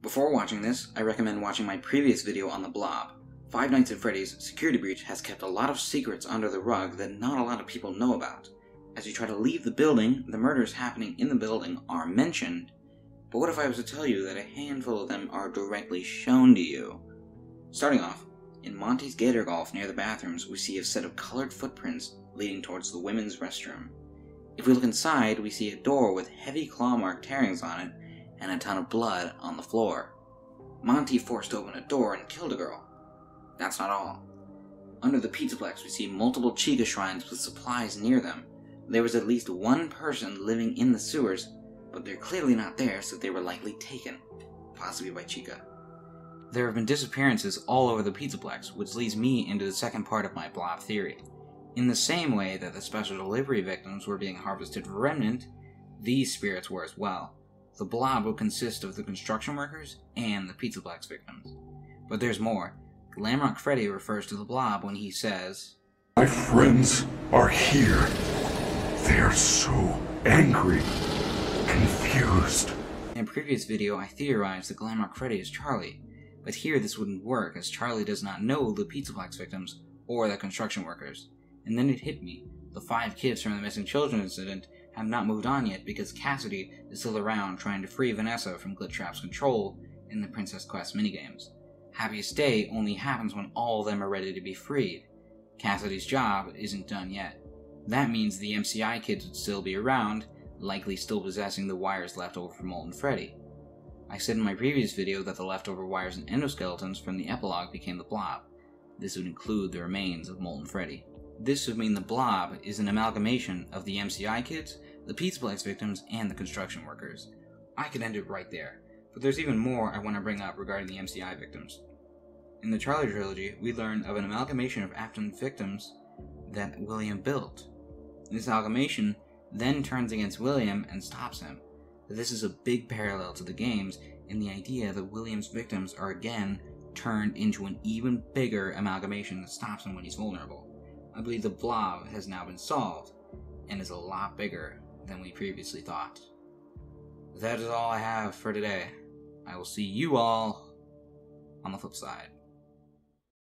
Before watching this, I recommend watching my previous video on the Blob. Five Nights at Freddy's Security Breach has kept a lot of secrets under the rug that not a lot of people know about. As you try to leave the building, the murders happening in the building are mentioned, but what if I was to tell you that a handful of them are directly shown to you? Starting off, in Monty's Gator Golf near the bathrooms, we see a set of colored footprints leading towards the women's restroom. If we look inside, we see a door with heavy claw-mark tearings on it and a ton of blood on the floor. Monty forced open a door and killed a girl. That's not all. Under the PizzaPlex, we see multiple Chica shrines with supplies near them. There was at least one person living in the sewers, but they're clearly not there, so they were likely taken, possibly by Chica. There have been disappearances all over the PizzaPlex, which leads me into the second part of my Blob theory. In the same way that the special delivery victims were being harvested for Remnant, these spirits were as well. The Blob will consist of the construction workers and the PizzaPlex victims. But there's more. Glamrock Freddy refers to the Blob when he says, "My friends are here. They are so angry, confused." In a previous video, I theorized that Glamrock Freddy is Charlie, but here this wouldn't work as Charlie does not know the PizzaPlex victims or the construction workers. And then it hit me. The 5 kids from the missing children incident have not moved on yet because Cassidy is still around trying to free Vanessa from Glitchtrap's control in the Princess Quest minigames. Happiest Day only happens when all of them are ready to be freed. Cassidy's job isn't done yet. That means the MCI kids would still be around, likely still possessing the wires left over from Molten Freddy. I said in my previous video that the leftover wires and endoskeletons from the epilogue became the Blob. This would include the remains of Molten Freddy. This would mean the Blob is an amalgamation of the MCI kids, the PizzaPlex victims, and the construction workers. I could end it right there, but there's even more I want to bring up regarding the MCI victims. In the Charlie trilogy, we learn of an amalgamation of Afton victims that William built. This amalgamation then turns against William and stops him. This is a big parallel to the games in the idea that William's victims are again turned into an even bigger amalgamation that stops him when he's vulnerable. I believe the Blob has now been solved, and is a lot bigger than we previously thought. That is all I have for today. I will see you all on the flip side.